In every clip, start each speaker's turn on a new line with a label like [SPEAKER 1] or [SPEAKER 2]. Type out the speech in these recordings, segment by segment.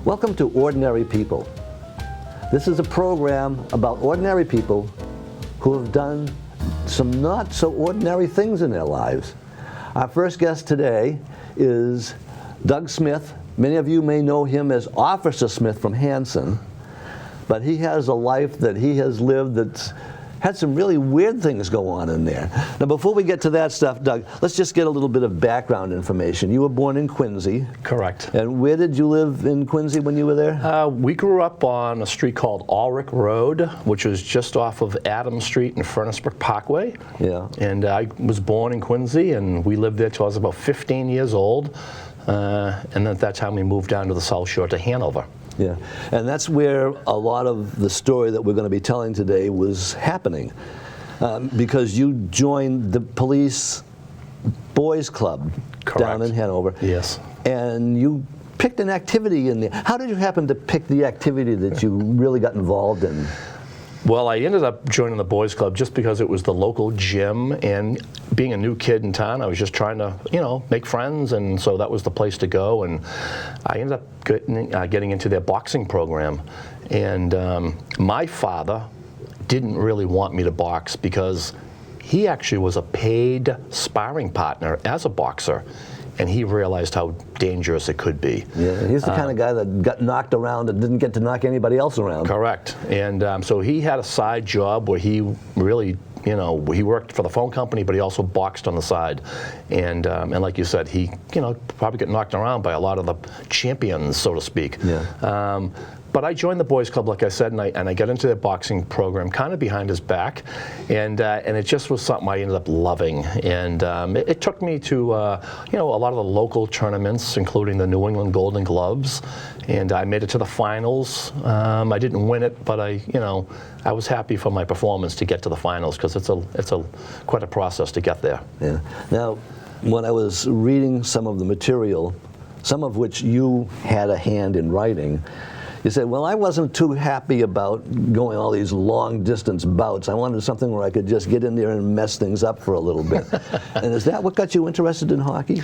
[SPEAKER 1] Welcome to Ordinary People. This is a program about ordinary people who have done some not so ordinary things in their lives. Our first guest today is Doug Smith. Many of you may know him as Officer Smith from Hanson, but he has a life that he has lived that's had some really weird things go on in there. Now, before we get to that stuff, Doug, let's just get a little bit of background information. You were born in Quincy.
[SPEAKER 2] Correct.
[SPEAKER 1] And where did you live in Quincy when you were there?
[SPEAKER 2] We grew up on a street called Ulrich Road, which was just off of Adams Street and Furnace-Brook Parkway.
[SPEAKER 1] Yeah.
[SPEAKER 2] And I was born in Quincy, and we lived there till I was about 15 years old. And then at that time, we moved down to the South Shore to Hanover.
[SPEAKER 1] Yeah, and that's where a lot of the story that we're going to be telling today was happening, because you joined the police boys club.
[SPEAKER 2] Correct.
[SPEAKER 1] Down in Hanover.
[SPEAKER 2] Yes.
[SPEAKER 1] And you picked an activity in there. How did you happen to pick the activity that you really got involved in?
[SPEAKER 2] Well, I ended up joining the boys club just because it was the local gym, and being a new kid in town, I was just trying to, make friends, and so that was the place to go. And I ended up getting into their boxing program. And my father didn't really want me to box because he actually was a paid sparring partner as a boxer, and he realized how dangerous it could be.
[SPEAKER 1] Yeah, he's the kind of guy that got knocked around and didn't get to knock anybody else around.
[SPEAKER 2] Correct. And so he had a side job where he really, he worked for the phone company, but he also boxed on the side. And like you said, he, probably got knocked around by a lot of the champions, so to speak.
[SPEAKER 1] Yeah.
[SPEAKER 2] But I joined the boys club, like I said, and I got into their boxing program kind of behind his back, and it just was something I ended up loving. And it took me to a lot of the local tournaments, including the New England Golden Gloves, and I made it to the finals. I didn't win it, but I was happy for my performance to get to the finals, because it's quite a process to get there.
[SPEAKER 1] Yeah. Now, when I was reading some of the material, some of which you had a hand in writing, you said, well, I wasn't too happy about going all these long distance bouts. I wanted something where I could just get in there and mess things up for a little bit. And is that what got you interested in hockey?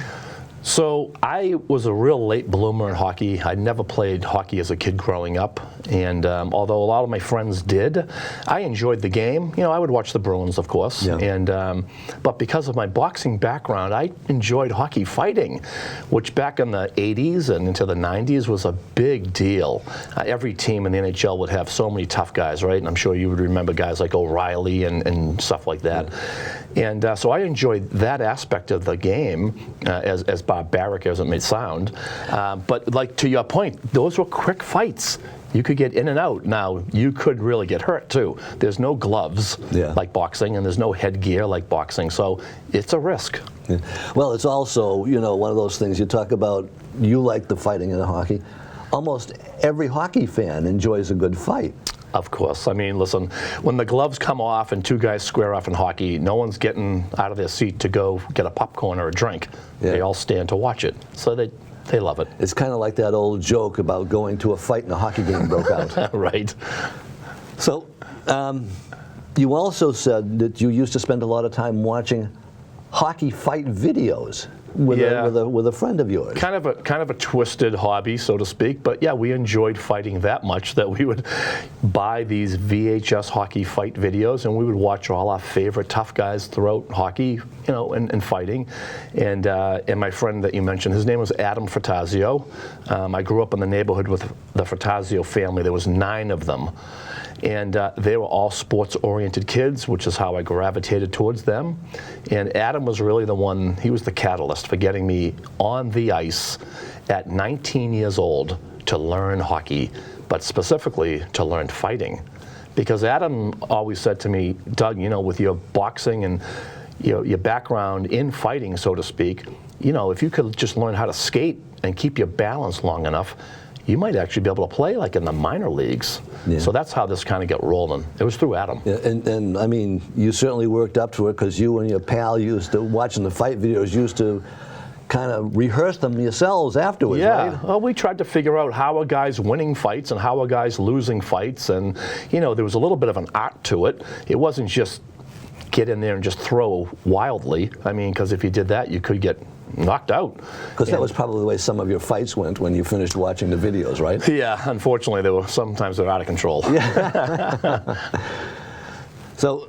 [SPEAKER 2] So I was a real late bloomer in hockey. I never played hockey as a kid growing up, and although a lot of my friends did, I enjoyed the game. I would watch the Bruins, of course,
[SPEAKER 1] yeah.
[SPEAKER 2] And but because of my boxing background, I enjoyed hockey fighting, which back in the 80s and into the 90s was a big deal. Every team in the NHL would have so many tough guys, right? And I'm sure you would remember guys like O'Reilly and stuff like that. Yeah. And so I enjoyed that aspect of the game, as barbaric as it may sound, but like to your point, those were quick fights. You could get in and out. Now, you could really get hurt too. There's no gloves like boxing, and there's no headgear like boxing, so it's a risk.
[SPEAKER 1] Yeah. Well, it's also, one of those things you talk about, you like the fighting in hockey. Almost every hockey fan enjoys a good fight.
[SPEAKER 2] Of course. I mean, listen, when the gloves come off and two guys square off in hockey, no one's getting out of their seat to go get a popcorn or a drink. Yeah. They all stand to watch it. So they love it.
[SPEAKER 1] It's kind of like that old joke about going to a fight and a hockey game broke out.
[SPEAKER 2] Right.
[SPEAKER 1] So you also said that you used to spend a lot of time watching hockey fight videos with a friend of yours. Kind
[SPEAKER 2] of a twisted hobby, so to speak. But yeah, we enjoyed fighting that much that we would buy these VHS hockey fight videos, and we would watch all our favorite tough guys throughout hockey, and fighting. And my friend that you mentioned, his name was Adam Fratazio. I grew up in the neighborhood with the Fratazio family. There was 9 of them. And they were all sports-oriented kids, which is how I gravitated towards them. And Adam was really the one, he was the catalyst for getting me on the ice at 19 years old to learn hockey, but specifically to learn fighting. Because Adam always said to me, Doug, with your boxing and your background in fighting, so to speak, if you could just learn how to skate and keep your balance long enough, you might actually be able to play like in the minor leagues. Yeah. So that's how this kind of got rolling. It was through Adam.
[SPEAKER 1] Yeah, and I mean, you certainly worked up to it, because you and your pal used to, watching the fight videos, used to kind of rehearse them yourselves afterwards, right?
[SPEAKER 2] Well, we tried to figure out how are guys winning fights and how are guys losing fights, and there was a little bit of an art to it. It wasn't just get in there and just throw wildly. I mean, because if you did that, you could get knocked out.
[SPEAKER 1] Because that was probably the way some of your fights went when you finished watching the videos, right?
[SPEAKER 2] Yeah, unfortunately, sometimes they're out of control.
[SPEAKER 1] So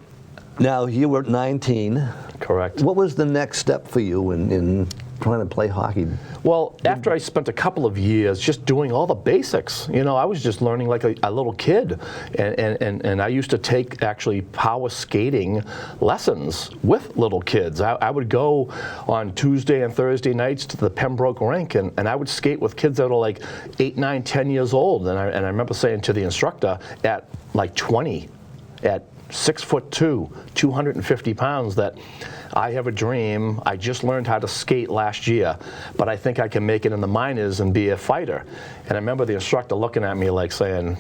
[SPEAKER 1] now you were 19.
[SPEAKER 2] Correct.
[SPEAKER 1] What was the next step for you in trying to play hockey?
[SPEAKER 2] Well, after I spent a couple of years just doing all the basics, you know, I was just learning like a little kid. And I used to take actually power skating lessons with little kids. I would go on Tuesday and Thursday nights to the Pembroke rink, and I would skate with kids that are like 8, 9, 10 years old. And I remember saying to the instructor at like 20, at 6'2", 250 pounds, that I have a dream. I just learned how to skate last year, but I think I can make it in the minors and be a fighter. And I remember the instructor looking at me like saying,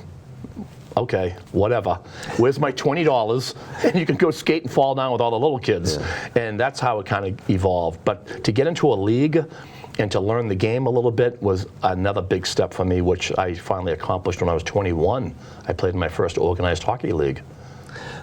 [SPEAKER 2] okay, whatever. Where's my $20? And you can go skate and fall down with all the little kids. Yeah. And that's how it kind of evolved. But to get into a league and to learn the game a little bit was another big step for me, which I finally accomplished when I was 21. I played in my first organized hockey league.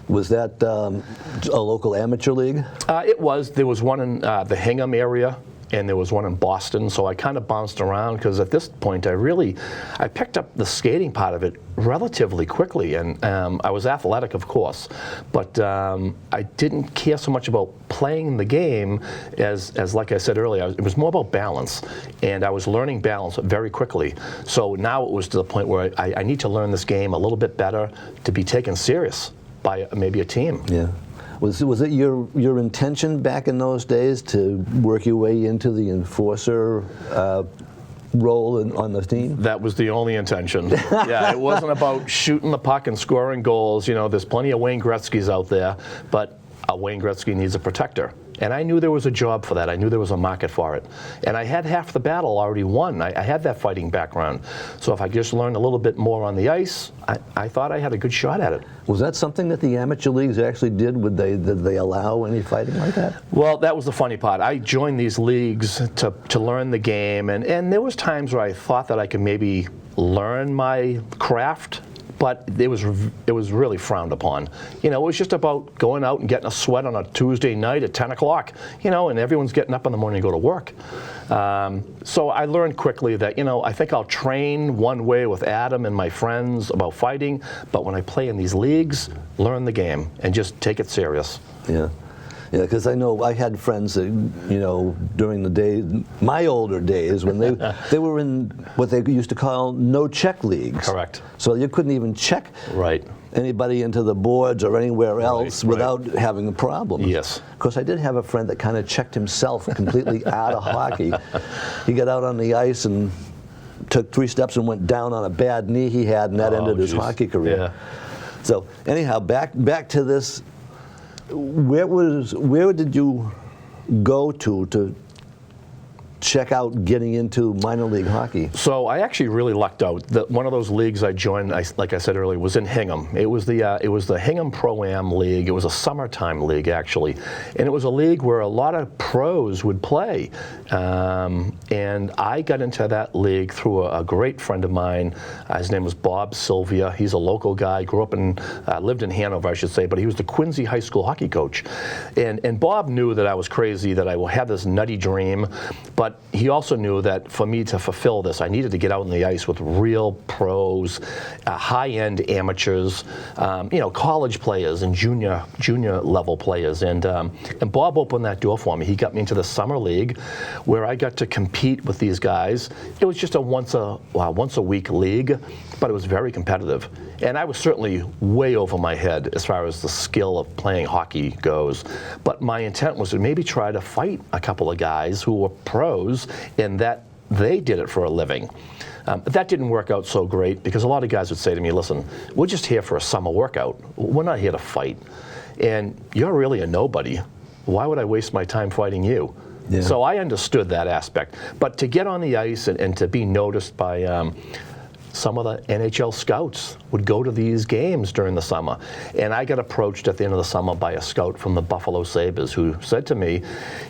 [SPEAKER 1] Was that a local amateur league?
[SPEAKER 2] It was. There was one in the Hingham area, and there was one in Boston. So I kind of bounced around because at this point I picked up the skating part of it relatively quickly. And I was athletic, of course, but I didn't care so much about playing the game as like I said earlier, it was more about balance. And I was learning balance very quickly. So now it was to the point where I need to learn this game a little bit better to be taken serious by maybe a team.
[SPEAKER 1] Yeah. Was it your intention back in those days to work your way into the enforcer role on the team?
[SPEAKER 2] That was the only intention. Yeah, it wasn't about shooting the puck and scoring goals. You know, there's plenty of Wayne Gretzky's out there, but a Wayne Gretzky needs a protector. And I knew there was a job for that. I knew there was a market for it. And I had half the battle already won. I had that fighting background. So if I just learned a little bit more on the ice, I thought I had a good shot at it.
[SPEAKER 1] Was that something that the amateur leagues actually did? Did they allow any fighting like that?
[SPEAKER 2] Well, that was the funny part. I joined these leagues to learn the game. And there was times where I thought that I could maybe learn my craft, but it was really frowned upon. You know, it was just about going out and getting a sweat on a Tuesday night at 10 o'clock, you know, and everyone's getting up in the morning to go to work. So I learned quickly that, you know, I think I'll train one way with Adam and my friends about fighting, but when I play in these leagues, learn the game and just take it serious.
[SPEAKER 1] Yeah. Yeah, because I know I had friends that, you know, during the day, my older days, when they were in what they used to call no-check leagues.
[SPEAKER 2] Correct.
[SPEAKER 1] So you couldn't even check anybody into the boards or anywhere else without having a problem.
[SPEAKER 2] Yes.
[SPEAKER 1] Of course, I did have a friend that kind of checked himself completely out of hockey. He got out on the ice and took 3 steps and went down on a bad knee he had, and that ended his hockey career.
[SPEAKER 2] Yeah.
[SPEAKER 1] So anyhow, back to this. Where did you go to check out getting into minor league hockey? So
[SPEAKER 2] I actually really lucked out. One of those leagues I joined, like I said earlier, was in Hingham. It was the Hingham Pro-Am League. It was a summertime league, actually. And it was a league where a lot of pros would play. And I got into that league through a great friend of mine. His name was Bob Sylvia. He's a local guy, grew up lived in Hanover, I should say, but he was the Quincy High School hockey coach. And Bob knew that I was crazy, that I had this nutty dream, but he also knew that for me to fulfill this, I needed to get out on the ice with real pros, high-end amateurs, you know, college players and junior level players. And Bob opened that door for me. He got me into the summer league, where I got to compete with these guys. It was just a once a week league, but it was very competitive. And I was certainly way over my head as far as the skill of playing hockey goes. But my intent was to maybe try to fight a couple of guys who were pros and that they did it for a living. But that didn't work out so great because a lot of guys would say to me, listen, we're just here for a summer workout. We're not here to fight. And you're really a nobody. Why would I waste my time fighting you? Yeah. So I understood that aspect. But to get on the ice and to be noticed by some of the NHL scouts would go to these games during the summer. And I got approached at the end of the summer by a scout from the Buffalo Sabres who said to me,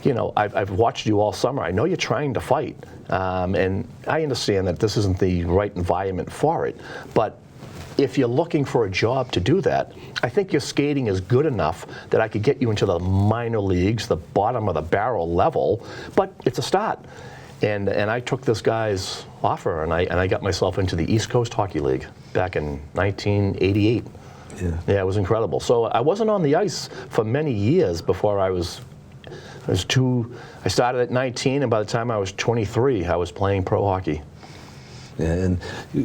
[SPEAKER 2] you know, I've watched you all summer. I know you're trying to fight. And I understand that this isn't the right environment for it. But if you're looking for a job to do that, I think your skating is good enough that I could get you into the minor leagues, the bottom of the barrel level, but it's a start. And I took this guy's offer, and I got myself into the East Coast Hockey League back in 1988. Yeah, it was incredible. So I wasn't on the ice for many years before I started at 19, and by the time I was 23, I was playing pro hockey.
[SPEAKER 1] Yeah, and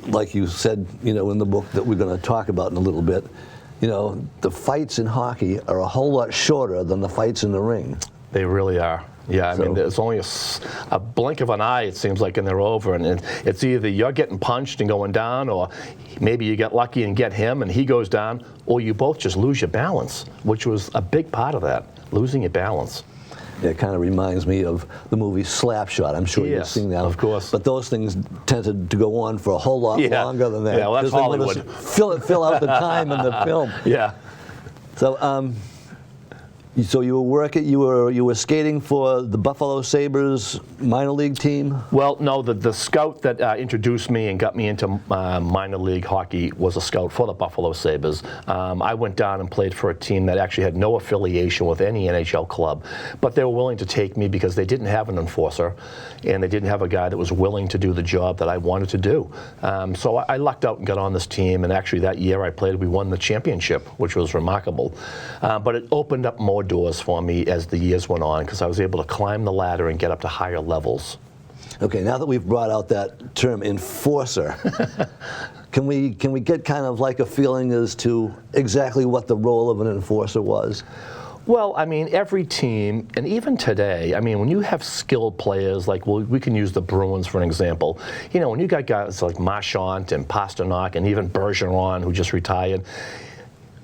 [SPEAKER 1] like you said, in the book that we're going to talk about in a little bit, the fights in hockey are a whole lot shorter than the fights in the ring.
[SPEAKER 2] They really are. Yeah, I mean, there's only a blink of an eye, it seems like, and they're over. And it's either you're getting punched and going down, or maybe you get lucky and get him and he goes down, or you both just lose your balance, which was a big part of that, losing your balance.
[SPEAKER 1] It kind of reminds me of the movie Slapshot. I'm sure you've seen that.
[SPEAKER 2] Of course.
[SPEAKER 1] But those things tended to go on for a whole lot longer than that.
[SPEAKER 2] Yeah, well, that's Hollywood.
[SPEAKER 1] Fill out the time in the film.
[SPEAKER 2] Yeah.
[SPEAKER 1] So you were skating for the Buffalo Sabres minor league team?
[SPEAKER 2] Well, no, the scout that introduced me and got me into minor league hockey was a scout for the Buffalo Sabres. I went down and played for a team that actually had no affiliation with any NHL club, but they were willing to take me because they didn't have an enforcer, and they didn't have a guy that was willing to do the job that I wanted to do. So I lucked out and got on this team, and actually that year we won the championship, which was remarkable. But it opened up more doors for me as the years went on, because I was able to climb the ladder and get up to higher levels.
[SPEAKER 1] Okay, now that we've brought out that term enforcer, can we get kind of like a feeling as to exactly what the role of an enforcer was?
[SPEAKER 2] Well, I mean, every team, and even today, I mean, when you have skilled players, like, well, we can use the Bruins for an example. When you got guys like Marchand and Pasternak and even Bergeron, who just retired,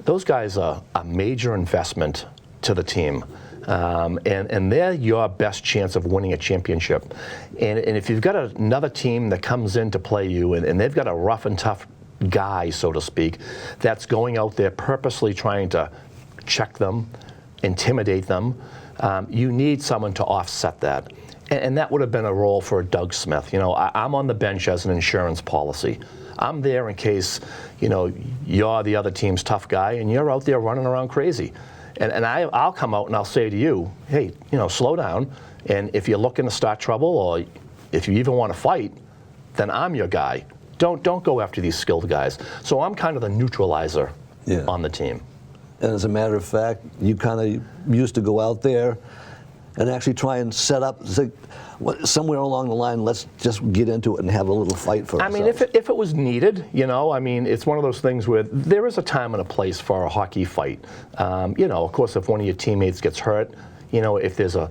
[SPEAKER 2] those guys are a major investment to the team. And they're your best chance of winning a championship. And if you've got another team that comes in to play you, and they've got a rough and tough guy, so to speak, that's going out there purposely trying to check them, intimidate them, you need someone to offset that. And that would have been a role for Doug Smith. I'm on the bench as an insurance policy. I'm there in case, you're the other team's tough guy and you're out there running around crazy. And I'll come out and I'll say to you, hey, slow down. And if you're looking to start trouble, or if you even want to fight, then I'm your guy. Don't go after these skilled guys. So I'm kind of the neutralizer on the team.
[SPEAKER 1] And as a matter of fact, you kind of used to go out there and actually try and set up, somewhere along the line, let's just get into it and have a little fight for ourselves.
[SPEAKER 2] I mean, if it was needed, I mean, it's one of those things where there is a time and a place for a hockey fight. Of course, if one of your teammates gets hurt, if there's a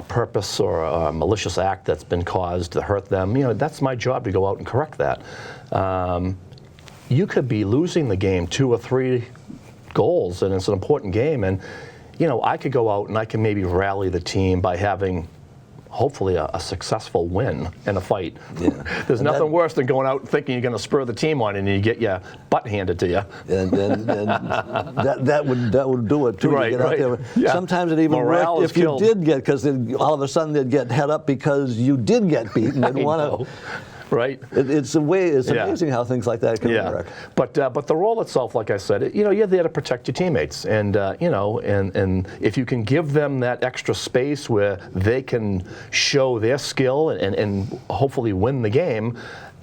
[SPEAKER 2] purpose or a malicious act that's been caused to hurt them, that's my job to go out and correct that. You could be losing the game 2 or 3 goals, and it's an important game, and I could go out and I can maybe rally the team by having hopefully a successful win in a fight. Yeah. There's nothing worse than going out thinking you're going to spur the team on and you get your butt handed to you.
[SPEAKER 1] And that would do it too.
[SPEAKER 2] Right,
[SPEAKER 1] to get out there.
[SPEAKER 2] Yeah.
[SPEAKER 1] Sometimes it even worked if you did get, because all of a sudden they'd get head up because you did get beaten. They'd want to.
[SPEAKER 2] Right.
[SPEAKER 1] It's amazing how things like that can work.
[SPEAKER 2] But the role itself, like I said, you're there to protect your teammates, and and if you can give them that extra space where they can show their skill and hopefully win the game,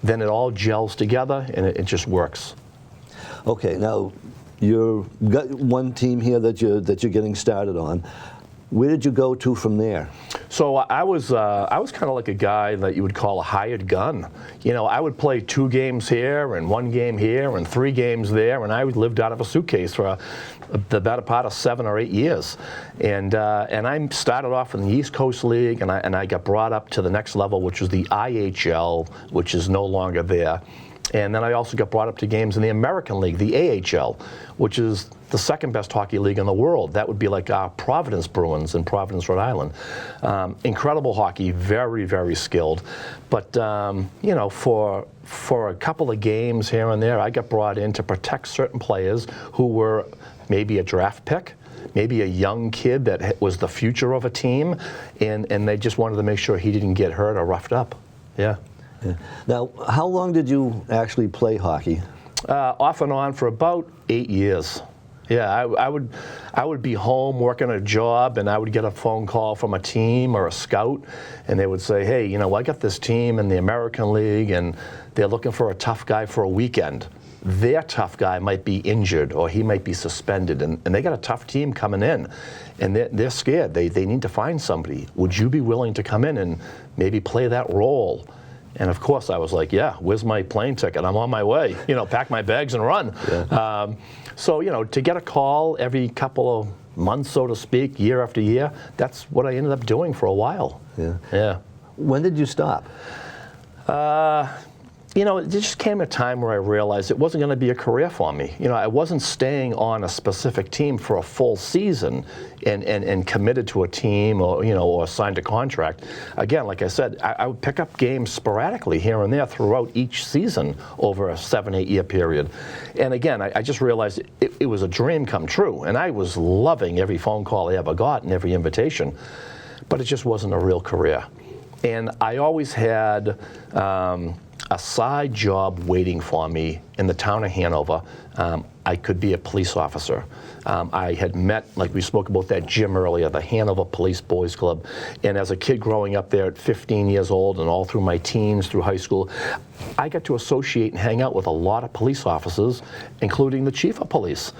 [SPEAKER 2] then it all gels together and it just works.
[SPEAKER 1] Okay, now you've got one team here that you're getting started on. Where did you go to from there?
[SPEAKER 2] So I was kind of like a guy that you would call a hired gun. I would play 2 games here and 1 game here and 3 games there, and I lived out of a suitcase for the better part of 7 or 8 years. And I started off in the East Coast League, and I got brought up to the next level, which was the IHL, which is no longer there. And then I also got brought up to games in the American League, the AHL, which is the second best hockey league in the world. That would be like our Providence Bruins in Providence, Rhode Island. Incredible hockey, very, very skilled. But, for a couple of games here and there, I got brought in to protect certain players who were maybe a draft pick, maybe a young kid that was the future of a team, and they just wanted to make sure he didn't get hurt or roughed up. Yeah.
[SPEAKER 1] Yeah. Now, how long did you actually play hockey?
[SPEAKER 2] Off and on for about 8 years. Yeah, I would be home working a job, and I would get a phone call from a team or a scout, and they would say, hey, you know, I got this team in the American League, and they're looking for a tough guy for a weekend. Their tough guy might be injured, or he might be suspended, and they got a tough team coming in, and they're scared. They need to find somebody. Would you be willing to come in and maybe play that role? And of course, I was like, yeah, where's my plane ticket? I'm on my way. You know, pack my bags and run. Yeah. So, you know, to get a call every couple of months, so to speak, year after year, that's what I ended up doing for a while.
[SPEAKER 1] Yeah.
[SPEAKER 2] Yeah.
[SPEAKER 1] When did you stop?
[SPEAKER 2] You know, it just came a time where I realized it wasn't going to be a career for me. You know, I wasn't staying on a specific team for a full season and committed to a team or, you know, or signed a contract. Again, like I said, I would pick up games sporadically here and there throughout each season over a 7-8 year period. And again, I just realized it was a dream come true. And I was loving every phone call I ever got and every invitation. But it just wasn't a real career. And I always had a side job waiting for me in the town of Hanover. I could be a police officer. I had met, like we spoke about that gym earlier, the Hanover Police Boys Club. And as a kid growing up there at 15 years old and all through my teens, through high school, I got to associate and hang out with a lot of police officers, including the chief of police.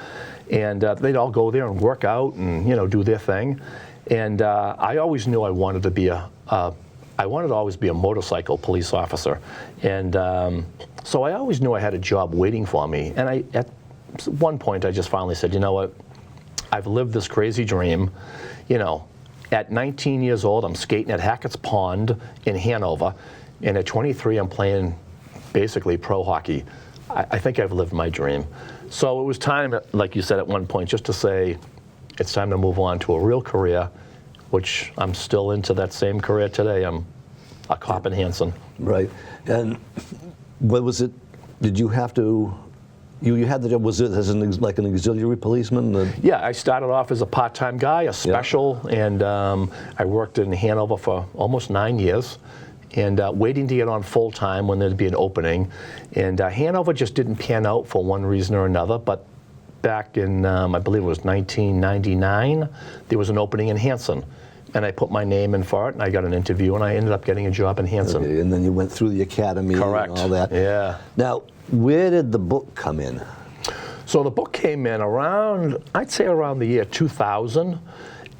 [SPEAKER 2] And they'd all go there and work out and, you know, do their thing. And I always knew I wanted to always be a motorcycle police officer. And so I always knew I had a job waiting for me. And at one point, I just finally said, you know what? I've lived this crazy dream. You know, at 19 years old, I'm skating at Hackett's Pond in Hanover. And at 23, I'm playing basically pro hockey. I think I've lived my dream. So it was time, like you said at one point, just to say, it's time to move on to a real career, which I'm still into that same career today. I'm a cop in Hanson. Right.
[SPEAKER 1] And what was it? Did you have to? You had the job. Was it as like an auxiliary policeman?
[SPEAKER 2] Yeah, I started off as a part-time guy, a special, and I worked in Hanover for almost 9 years, and waiting to get on full-time when there'd be an opening. And Hanover just didn't pan out for one reason or another, but back in, I believe it was 1999, there was an opening in Hanson. And I put my name in for it, and I got an interview, and I ended up getting a job in Hanson.
[SPEAKER 1] Okay, and then you went through the academy.
[SPEAKER 2] Correct.
[SPEAKER 1] And all that.
[SPEAKER 2] Yeah.
[SPEAKER 1] Now, where did the book come in?
[SPEAKER 2] So the book came in around, I'd say around the year 2000.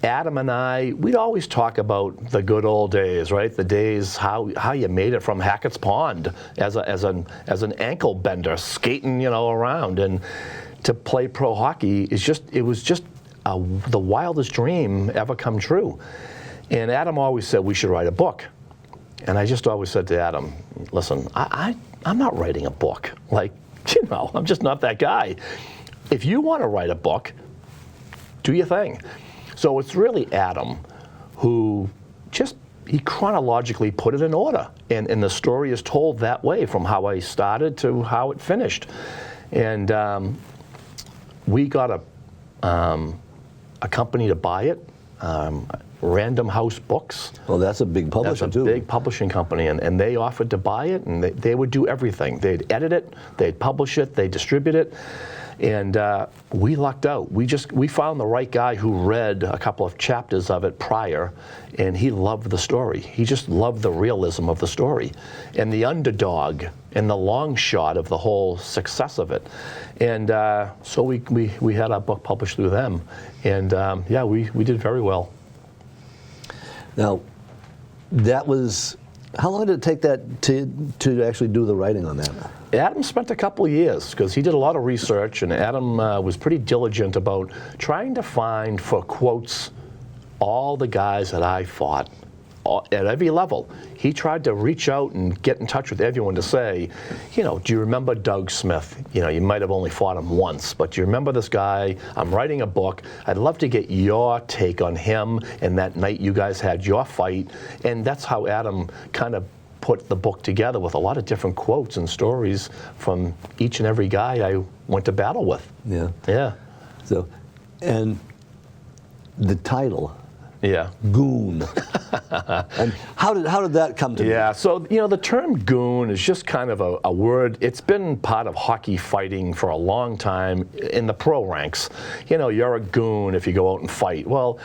[SPEAKER 2] Adam and I, we'd always talk about the good old days, right? The days how you made it from Hackett's Pond as an ankle bender, skating, you know, around, and to play pro hockey it was just the wildest dream ever come true. And Adam always said we should write a book. And I just always said to Adam, listen, I'm not writing a book. Like, you know, I'm just not that guy. If you want to write a book, do your thing. So it's really Adam who he chronologically put it in order. And the story is told that way, from how I started to how it finished. And we got a company to buy it, Random House Books.
[SPEAKER 1] Well, that's a big publisher, too.
[SPEAKER 2] That's a big publishing company, and they offered to buy it, and they would do everything. They'd edit it, they'd publish it, they'd distribute it, and we lucked out. We found the right guy who read a couple of chapters of it prior, and he loved the story. He just loved the realism of the story, and the underdog, and the long shot of the whole success of it. And so we had our book published through them, and yeah, we did very well.
[SPEAKER 1] Now, how long did it take that to actually do the writing on that?
[SPEAKER 2] Adam spent a couple of years, because he did a lot of research, and Adam was pretty diligent about trying to find, for quotes, all the guys that I fought at every level. He tried to reach out and get in touch with everyone to say, you know, do you remember Doug Smith? You know, you might have only fought him once, but do you remember this guy? I'm writing a book. I'd love to get your take on him and that night you guys had your fight. And that's how Adam kind of put the book together, with a lot of different quotes and stories from each and every guy I went to battle with.
[SPEAKER 1] Yeah.
[SPEAKER 2] Yeah.
[SPEAKER 1] So, and the title.
[SPEAKER 2] Yeah.
[SPEAKER 1] Goon. And how did that come to be?
[SPEAKER 2] Yeah, so the term goon is just kind of a word. It's been part of hockey fighting for a long time in the pro ranks. You're a goon if you go out and fight. Well,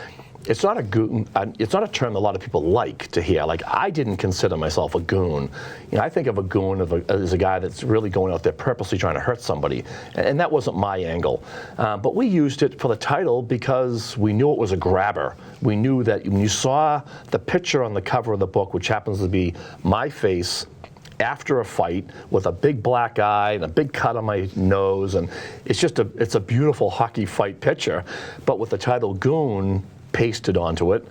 [SPEAKER 2] it's not a goon. It's not a term that a lot of people like to hear. Like, I didn't consider myself a goon. I think of a goon as a guy that's really going out there purposely trying to hurt somebody, and that wasn't my angle. But we used it for the title because we knew it was a grabber. We knew that when you saw the picture on the cover of the book, which happens to be my face after a fight with a big black eye and a big cut on my nose, and it's a beautiful hockey fight picture. But with the title Goon pasted onto it,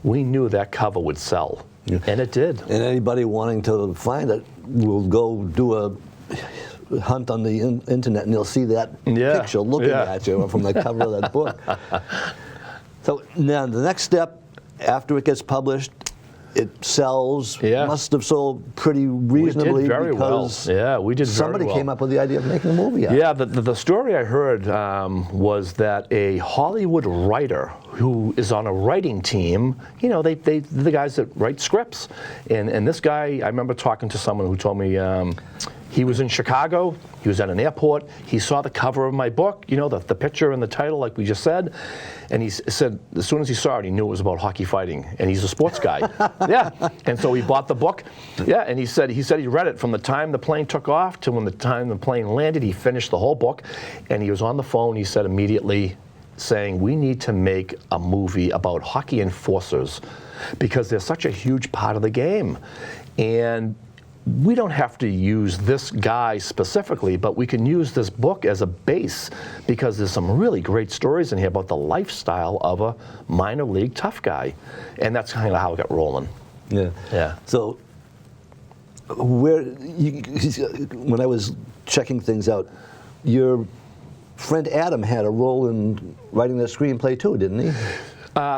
[SPEAKER 2] we knew that cover would sell, and it did.
[SPEAKER 1] And anybody wanting to find it will go do a hunt on the internet, and they'll see that picture looking at you from the cover of that book. So now the next step, after it gets published, it sells. Must have sold pretty reasonably.
[SPEAKER 2] We did very
[SPEAKER 1] because
[SPEAKER 2] well. Yeah, we did very well.
[SPEAKER 1] Somebody came up with the idea of making a movie out of it.
[SPEAKER 2] Yeah, the story I heard was that a Hollywood writer who is on a writing team, the guys that write scripts. And this guy, I remember talking to someone who told me he was in Chicago, he was at an airport, he saw the cover of my book, the picture and the title like we just said, and he said as soon as he saw it, he knew it was about hockey fighting, and he's a sports guy. And so he bought the book, and he said he read it from the time the plane took off to the time the plane landed. He finished the whole book, and he was on the phone, he said immediately, saying, we need to make a movie about hockey enforcers because they're such a huge part of the game. And we don't have to use this guy specifically, but we can use this book as a base because there's some really great stories in here about the lifestyle of a minor league tough guy. And that's kind of how it got rolling. Yeah.
[SPEAKER 1] So when I was checking things out, your friend Adam had a role in writing the screenplay too, didn't he?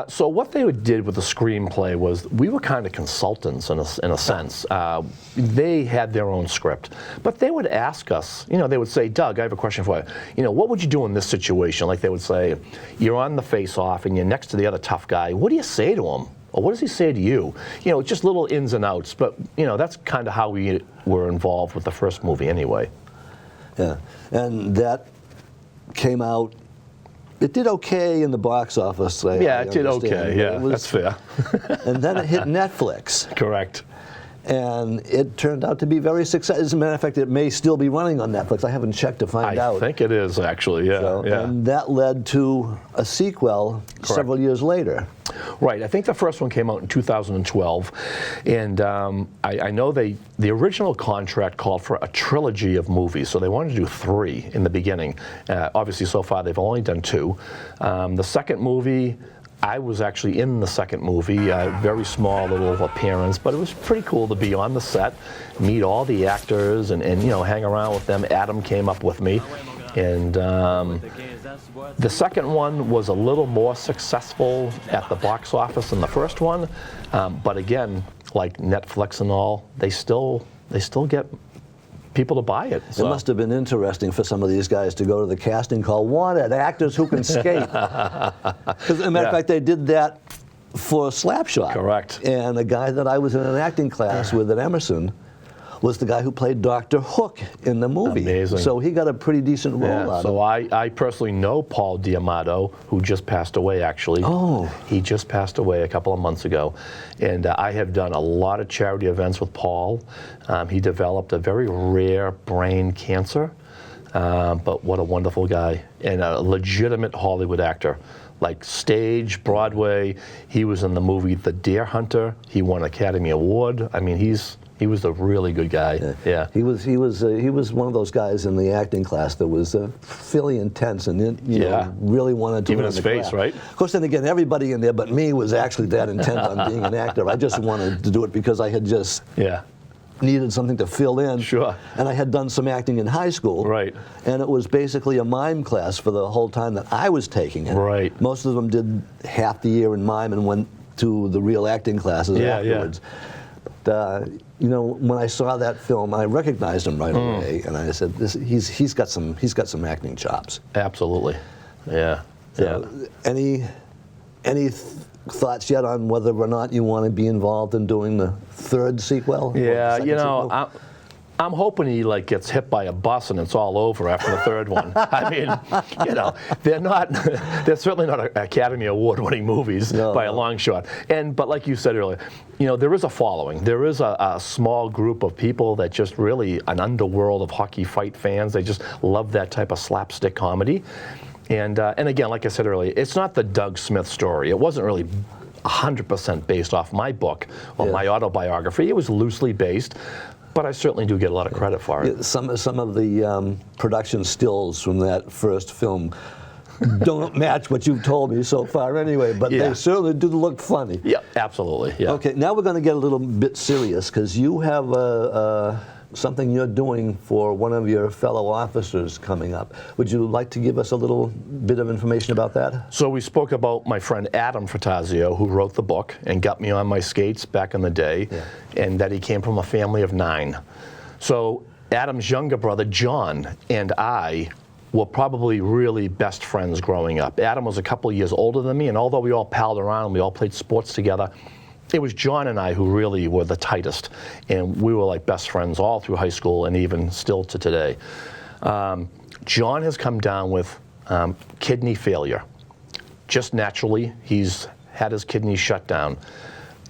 [SPEAKER 2] So what they did with the screenplay was we were kind of consultants in a sense. They had their own script, but they would ask us, they would say, Doug, I have a question for you. What would you do in this situation? Like they would say, you're on the face-off and you're next to the other tough guy. What do you say to him? Or what does he say to you? Just little ins and outs, but that's kind of how we were involved with the first movie anyway.
[SPEAKER 1] Yeah, and that came out. It did okay in the box office.
[SPEAKER 2] It did okay. Yeah, that's fair.
[SPEAKER 1] And then it hit Netflix.
[SPEAKER 2] Correct.
[SPEAKER 1] And it turned out to be very successful. As a matter of fact, it may still be running on Netflix. I haven't checked to find out.
[SPEAKER 2] I think it is, actually, yeah.
[SPEAKER 1] And that led to a sequel several years later.
[SPEAKER 2] Right. I think the first one came out in 2012. And I know the original contract called for a trilogy of movies. So they wanted to do 3 in the beginning. Obviously, so far, they've only done 2. The second movie, I was actually in the second movie, a very small little appearance, but it was pretty cool to be on the set, meet all the actors, and hang around with them. Adam came up with me, and the second one was a little more successful at the box office than the first one, but again, like Netflix and all, they still get people to buy it. So.
[SPEAKER 1] It must have been interesting for some of these guys to go to the casting call, wanted actors who can skate. As a matter of fact, they did that for Slapshot.
[SPEAKER 2] Correct.
[SPEAKER 1] And the guy that I was in an acting class with at Emerson was the guy who played Dr. Hook in the movie.
[SPEAKER 2] Amazing.
[SPEAKER 1] So he got a pretty decent role out of it.
[SPEAKER 2] So I personally know Paul D'Amato, who just passed away, actually.
[SPEAKER 1] Oh.
[SPEAKER 2] He just passed away a couple of months ago. And I have done a lot of charity events with Paul. He developed a very rare brain cancer, but what a wonderful guy and a legitimate Hollywood actor. Like stage, Broadway. He was in the movie The Deer Hunter. He won an Academy Award. I mean, he was a really good guy. Yeah.
[SPEAKER 1] He was one of those guys in the acting class that was fairly intense and really wanted to
[SPEAKER 2] even
[SPEAKER 1] learn
[SPEAKER 2] his
[SPEAKER 1] the
[SPEAKER 2] face,
[SPEAKER 1] craft.
[SPEAKER 2] right?
[SPEAKER 1] Of course, then again, everybody in there but me was actually that intent on being an actor. I just wanted to do it because I had just needed something to fill in.
[SPEAKER 2] Sure.
[SPEAKER 1] And I had done some acting in high school.
[SPEAKER 2] Right.
[SPEAKER 1] And it was basically a mime class for the whole time that I was taking it.
[SPEAKER 2] Right.
[SPEAKER 1] Most of them did half the year in mime and went to the real acting classes afterwards. But, when I saw that film, I recognized him right away, and I said, "He's got some acting chops."
[SPEAKER 2] Absolutely. Yeah.
[SPEAKER 1] So any thoughts yet on whether or not you want to be involved in doing the third sequel?
[SPEAKER 2] Yeah,
[SPEAKER 1] Or the second sequel?
[SPEAKER 2] I'm hoping he like gets hit by a bus and it's all over after the third one. I mean, they're certainly not Academy Award-winning movies by a long shot. But like you said earlier, there is a following. There is a small group of people that just really an underworld of hockey fight fans. They just love that type of slapstick comedy. And again, like I said earlier, it's not the Doug Smith story. It wasn't really 100% based off my book or my autobiography. It was loosely based. But I certainly do get a lot of credit for it.
[SPEAKER 1] Some of the production stills from that first film don't match what you've told me so far anyway, but they certainly do look funny.
[SPEAKER 2] Yeah, absolutely. Yeah.
[SPEAKER 1] Okay, now we're going to get a little bit serious because you have something you're doing for one of your fellow officers coming up. Would you like to give us a little bit of information about that?
[SPEAKER 2] So we spoke about my friend Adam Fratazio, who wrote the book and got me on my skates back in the day, and that he came from a family of 9. So Adam's younger brother, John, and I were probably really best friends growing up. Adam was a couple of years older than me, and although we all palled around and we all played sports together, it was John and I who really were the tightest, and we were like best friends all through high school and even still to today. John has come down with kidney failure. Just naturally, he's had his kidneys shut down.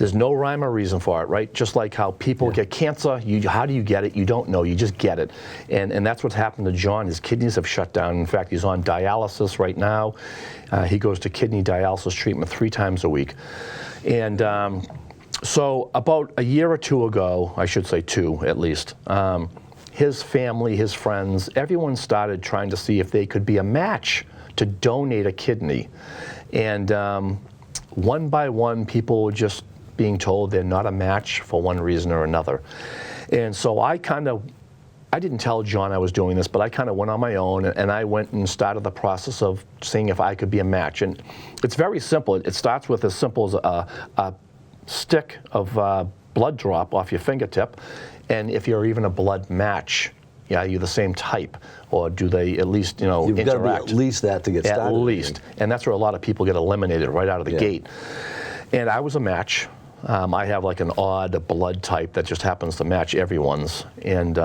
[SPEAKER 2] There's no rhyme or reason for it, right? Just like how people get cancer, how do you get it? You don't know, you just get it. And that's what's happened to John. His kidneys have shut down. In fact, he's on dialysis right now. He goes to kidney dialysis treatment 3 times a week. And so about a year or 2 ago, I should say 2 at least, his family, his friends, everyone started trying to see if they could be a match to donate a kidney. And one by one, people were just being told they're not a match for one reason or another. And so I didn't tell John I was doing this, but I kind of went on my own, and I went and started the process of seeing if I could be a match. And it's very simple. It starts with as simple as a stick of blood drop off your fingertip, and if you're even a blood match, you're the same type, or do they at least
[SPEAKER 1] You've
[SPEAKER 2] interact?
[SPEAKER 1] got to be at least that to get started.
[SPEAKER 2] At least, and that's where a lot of people get eliminated right out of the gate. And I was a match. I have like an odd blood type that just happens to match everyone's, and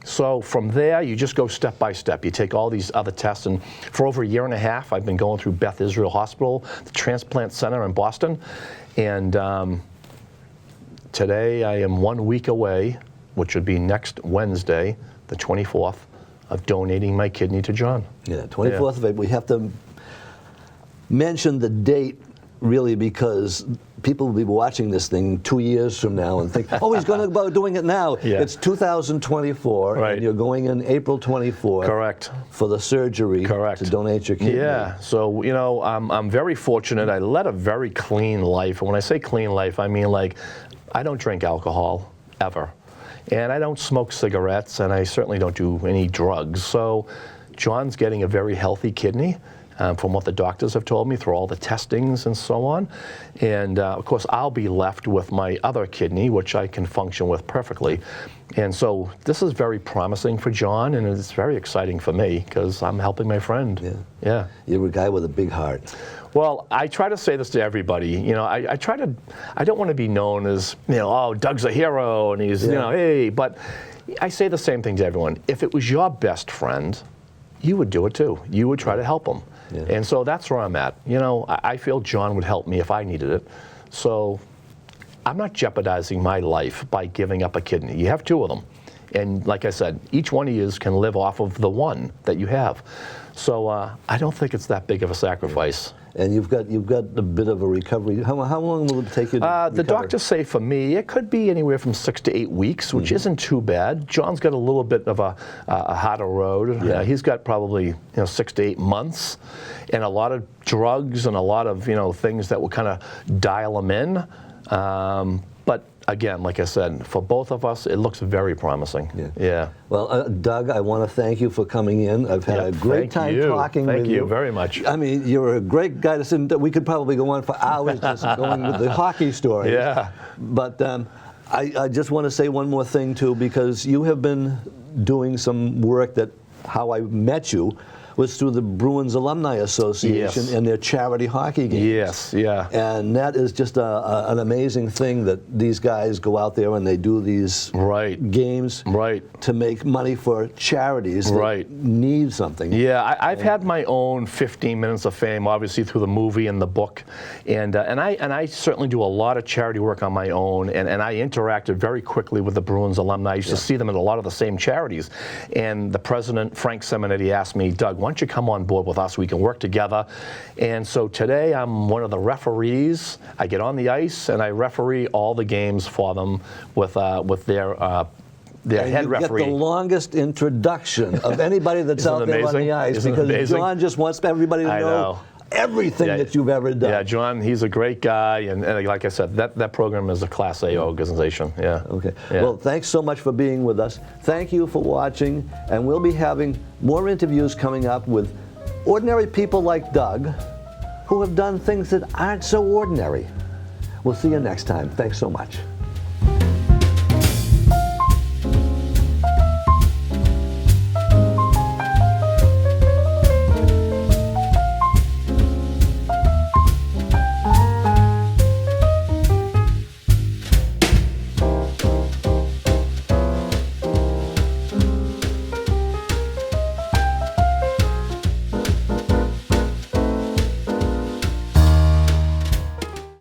[SPEAKER 2] so from there, you just go step by step. You take all these other tests, and for over a year and a half, I've been going through Beth Israel Hospital, the transplant center in Boston, and today I am 1 week away, which would be next Wednesday, the 24th, of donating my kidney to John.
[SPEAKER 1] Yeah, 24th of April. We have to mention the date, really, because people will be watching this thing 2 years from now and think, oh, he's going about doing it now. It's 2024, and you're going in April 24th.
[SPEAKER 2] Correct.
[SPEAKER 1] For the surgery to donate your kidney.
[SPEAKER 2] Yeah, so, I'm very fortunate. I led a very clean life. And when I say clean life, I mean, like, I don't drink alcohol, ever. And I don't smoke cigarettes, and I certainly don't do any drugs. So John's getting a very healthy kidney. From what the doctors have told me through all the testings and so on. And of course, I'll be left with my other kidney, which I can function with perfectly. And so this is very promising for John, and it's very exciting for me because I'm helping my friend. Yeah.
[SPEAKER 1] You're a guy with a big heart.
[SPEAKER 2] Well, I try to say this to everybody. I don't want to be known as, oh, Doug's a hero, and he's, hey, but I say the same thing to everyone. If it was your best friend, you would do it too. You would try to help him. And so that's where I'm at. I feel John would help me if I needed it. So I'm not jeopardizing my life by giving up a kidney. You have 2 of them. And like I said, each one of you can live off of the one that you have. So I don't think it's that big of a sacrifice.
[SPEAKER 1] And you've got a bit of a recovery. How long will it take you to recover?
[SPEAKER 2] The doctors say for me, it could be anywhere from 6 to 8 weeks, which isn't too bad. John's got a little bit of a harder road. He's got probably 6 to 8 months, and a lot of drugs and a lot of things that will kind of dial him in. But again, like I said, for both of us, it looks very promising. Yeah.
[SPEAKER 1] Well, Doug, I want to thank you for coming in. I've had a great time talking with you.
[SPEAKER 2] Thank you very much.
[SPEAKER 1] I mean, you're a great guy to sit. We could probably go on for hours just going with the hockey story.
[SPEAKER 2] Yeah.
[SPEAKER 1] But I just want to say one more thing too, because you have been doing some work that how I met you was through the Bruins Alumni Association
[SPEAKER 2] Yes.
[SPEAKER 1] and their charity hockey games.
[SPEAKER 2] Yes, yeah.
[SPEAKER 1] And that is just an amazing thing that these guys go out there and they do these
[SPEAKER 2] Right.
[SPEAKER 1] games
[SPEAKER 2] Right.
[SPEAKER 1] to make money for charities that
[SPEAKER 2] Right.
[SPEAKER 1] need something.
[SPEAKER 2] Yeah, I've had my own 15 minutes of fame, obviously through the movie and the book, and I certainly do a lot of charity work on my own, and I interacted very quickly with the Bruins alumni. I used to see them at a lot of the same charities, and the president, Frank Simonetti, asked me, Doug, why don't you come on board with us? We can work together. And so today I'm one of the referees. I get on the ice and I referee all the games for them with their
[SPEAKER 1] And
[SPEAKER 2] head
[SPEAKER 1] you
[SPEAKER 2] referee.
[SPEAKER 1] get the longest introduction of anybody that's
[SPEAKER 2] Isn't
[SPEAKER 1] out
[SPEAKER 2] it
[SPEAKER 1] there on
[SPEAKER 2] amazing?
[SPEAKER 1] the ice
[SPEAKER 2] Isn't it
[SPEAKER 1] because
[SPEAKER 2] amazing?
[SPEAKER 1] John just wants everybody to
[SPEAKER 2] I
[SPEAKER 1] know
[SPEAKER 2] know.
[SPEAKER 1] everything
[SPEAKER 2] Yeah.
[SPEAKER 1] that you've ever done.
[SPEAKER 2] Yeah, John, he's a great guy, and like I said, that program is a Class A organization. Yeah.
[SPEAKER 1] Okay.
[SPEAKER 2] Yeah.
[SPEAKER 1] Well, thanks so much for being with us. Thank you for watching, and we'll be having more interviews coming up with ordinary people like Doug who have done things that aren't so ordinary. We'll see you next time. Thanks so much.